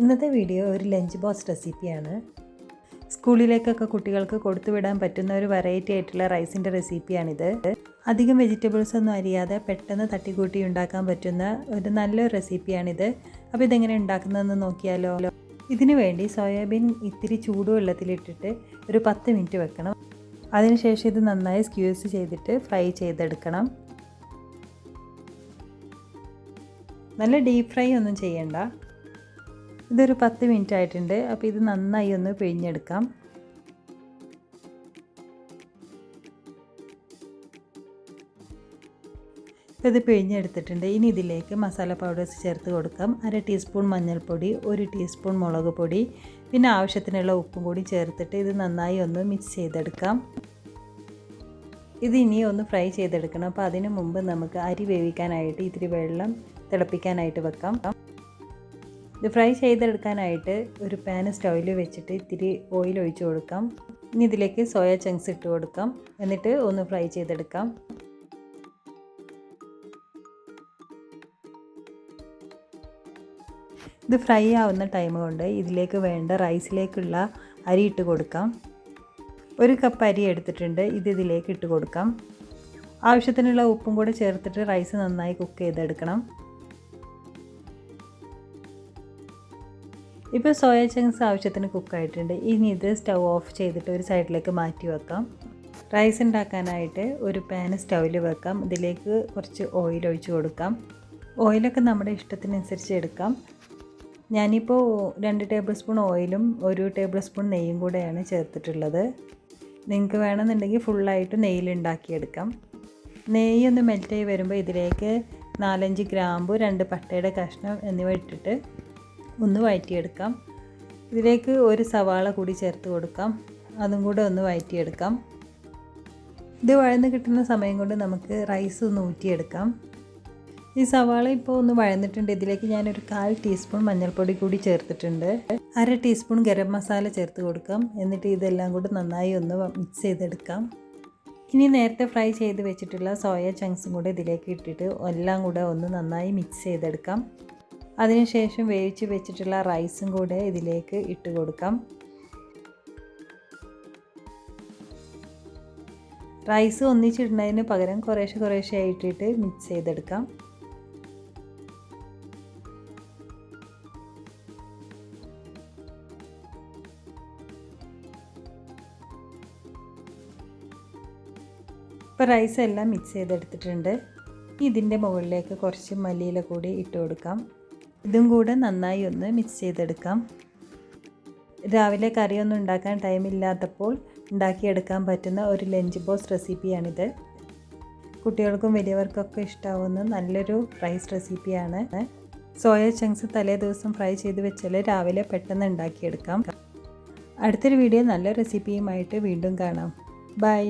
ഇന്നത്തെ വീഡിയോ ഒരു lunch box റെസിപ്പിയാണ്. സ്കൂളിലേക്കൊക്കെ കുട്ടികൾക്ക് കൊടുത്തുവിടാൻ പറ്റുന്ന ഒരു വെറൈറ്റി ആയിട്ടുള്ള റൈസിൻ്റെ റെസിപ്പിയാണിത്. അധികം വെജിറ്റബിൾസ് ഒന്നും അരിയാതെ പെട്ടെന്ന് തട്ടിക്കൂട്ടി ഉണ്ടാക്കാൻ പറ്റുന്ന ഒരു നല്ലൊരു റെസിപ്പിയാണിത്. അപ്പോൾ ഇതെങ്ങനെ ഉണ്ടാക്കുന്നതെന്ന് നോക്കിയാലോ. ഇതിനു വേണ്ടി സോയാബീൻ ഇത്തിരി ചൂടുവെള്ളത്തിലിട്ടിട്ട് ഒരു 10 മിനിറ്റ് വെക്കണം. അതിനുശേഷം ഇത് നന്നായി സ്ക്യൂസ് ചെയ്തിട്ട് ഫ്രൈ ചെയ്തെടുക്കണം. നല്ല ഡീപ്പ് ഫ്രൈ ഒന്നും ചെയ്യണ്ട. ഇതൊരു 10 മിനിറ്റ് ആയിട്ടുണ്ട്. അപ്പോൾ ഇത് നന്നായി ഒന്ന് പിഴിഞ്ഞെടുക്കാം. ഇത് പിഴിഞ്ഞെടുത്തിട്ടുണ്ട്. ഇനി ഇതിലേക്ക് മസാല പൗഡേഴ്സ് ചേർത്ത് കൊടുക്കാം. 1/2 ടീസ്പൂൺ മഞ്ഞൾപ്പൊടി, 1 ടീസ്പൂൺ മുളക് പൊടി, പിന്നെ ആവശ്യത്തിനുള്ള ഉപ്പും കൂടി ചേർത്തിട്ട് ഇത് നന്നായി ഒന്ന് മിക്സ് ചെയ്തെടുക്കാം. ഇത് ഇനി ഒന്ന് ഫ്രൈ ചെയ്തെടുക്കണം. അപ്പോൾ അതിന് മുമ്പ് നമുക്ക് അരി വേവിക്കാനായിട്ട് ഇത്തിരി വെള്ളം തിളപ്പിക്കാനായിട്ട് വെക്കാം. ഇത് ഫ്രൈ ചെയ്തെടുക്കാനായിട്ട് ഒരു പാൻ സ്റ്റൗവിൽ വെച്ചിട്ട് ഇത്തിരി ഓയിൽ ഒഴിച്ച് കൊടുക്കാം. ഇനി ഇതിലേക്ക് സോയ ചങ്ക്സ് ഇട്ട് കൊടുക്കാം. എന്നിട്ട് ഒന്ന് ഫ്രൈ ചെയ്തെടുക്കാം. ഇത് ഫ്രൈ ആവുന്ന ടൈം കൊണ്ട് ഇതിലേക്ക് വേണ്ട റൈസിലേക്കുള്ള അരി ഇട്ട് കൊടുക്കാം. 1 കപ്പ് അരി എടുത്തിട്ടുണ്ട്. ഇതിലേക്ക് ഇട്ട് കൊടുക്കാം. ആവശ്യത്തിനുള്ള ഉപ്പും കൂടെ ചേർത്തിട്ട് റൈസ് നന്നായി കുക്ക് ചെയ്തെടുക്കണം. ഇപ്പോൾ സോയ ചങ്ക്സ് ആവശ്യത്തിന് കുക്കായിട്ടുണ്ട്. ഇനി ഇത് സ്റ്റൗ ഓഫ് ചെയ്തിട്ട് ഒരു സൈഡിലേക്ക് മാറ്റി വെക്കാം. റൈസ് ഉണ്ടാക്കാനായിട്ട് ഒരു പാൻ സ്റ്റൗവിൽ വെക്കാം. ഇതിലേക്ക് കുറച്ച് ഓയിൽ ഒഴിച്ച് കൊടുക്കാം. ഓയിലൊക്കെ നമ്മുടെ ഇഷ്ടത്തിനനുസരിച്ച് എടുക്കാം. ഞാനിപ്പോൾ 2 ടേബിൾ സ്പൂൺ ഓയിലും 1 ടേബിൾ സ്പൂൺ നെയ്യും കൂടെയാണ് ചേർത്തിട്ടുള്ളത്. നിങ്ങൾക്ക് വേണമെന്നുണ്ടെങ്കിൽ ഫുള്ളായിട്ട് നെയ്യിൽ ഉണ്ടാക്കിയെടുക്കാം. നെയ്യ് ഒന്ന് മെൽറ്റായി വരുമ്പോൾ ഇതിലേക്ക് 4-5 ഗ്രാമ്പു, 2 പട്ടയുടെ കഷ്ണം എന്നിവ ഇട്ടിട്ട് ഒന്ന് വഴറ്റിയെടുക്കാം. ഇതിലേക്ക് ഒരു സവാള കൂടി ചേർത്ത് കൊടുക്കാം. അതും കൂടെ ഒന്ന് വഴറ്റിയെടുക്കാം. ഇത് വഴന്ന് കിട്ടുന്ന സമയം കൊണ്ട് നമുക്ക് റൈസ് ഒന്ന് ഊറ്റിയെടുക്കാം. ഈ സവാള ഇപ്പോൾ ഒന്ന് വഴന്നിട്ടുണ്ട്. ഇതിലേക്ക് ഞാനൊരു 1/4 ടീസ്പൂൺ മഞ്ഞൾപ്പൊടി കൂടി ചേർത്തിട്ടുണ്ട്. 1/2 ടീസ്പൂൺ ഗരം മസാല ചേർത്ത് കൊടുക്കാം. എന്നിട്ട് ഇതെല്ലാം കൂടി നന്നായി ഒന്ന് മിക്സ് ചെയ്തെടുക്കാം. ഇനി നേരത്തെ ഫ്രൈ ചെയ്ത് വെച്ചിട്ടുള്ള സോയ ചങ്ക്സും കൂടെ ഇതിലേക്ക് ഇട്ടിട്ട് എല്ലാം കൂടെ ഒന്ന് നന്നായി മിക്സ് ചെയ്തെടുക്കാം. അതിനുശേഷം വേവിച്ച് വെച്ചിട്ടുള്ള റൈസും കൂടെ ഇതിലേക്ക് ഇട്ട് കൊടുക്കാം. റൈസ് ഒന്നിച്ചിടുന്നതിന് പകരം കുറേശ്ശെ ആയിട്ടിട്ട് മിക്സ് ചെയ്തെടുക്കാം. ഇപ്പോൾ റൈസ് എല്ലാം മിക്സ് ചെയ്തെടുത്തിട്ടുണ്ട്. ഇതിൻ്റെ മുകളിലേക്ക് കുറച്ച് മല്ലിയില കൂടി ഇട്ട് കൊടുക്കാം. ഇതും കൂടെ നന്നായി ഒന്ന് മിക്സ് ചെയ്തെടുക്കാം. രാവിലെ കറിയൊന്നും ഉണ്ടാക്കാൻ ടൈമില്ലാത്തപ്പോൾ ഉണ്ടാക്കിയെടുക്കാൻ പറ്റുന്ന ഒരു ലഞ്ച് ബോക്സ് റെസിപ്പിയാണിത്. കുട്ടികൾക്കും വലിയവർക്കൊക്കെ ഇഷ്ടാവുന്ന നല്ലൊരു റൈസ് റെസിപ്പിയാണ്. സോയ ചങ്ക്സ് തലേ ദിവസം ഫ്രൈ ചെയ്ത് വെച്ചാൽ രാവിലെ പെട്ടെന്ന് ഉണ്ടാക്കിയെടുക്കാം. അടുത്തൊരു വീഡിയോ നല്ല റെസിപ്പിയുമായിട്ട് വീണ്ടും കാണാം. ബൈ.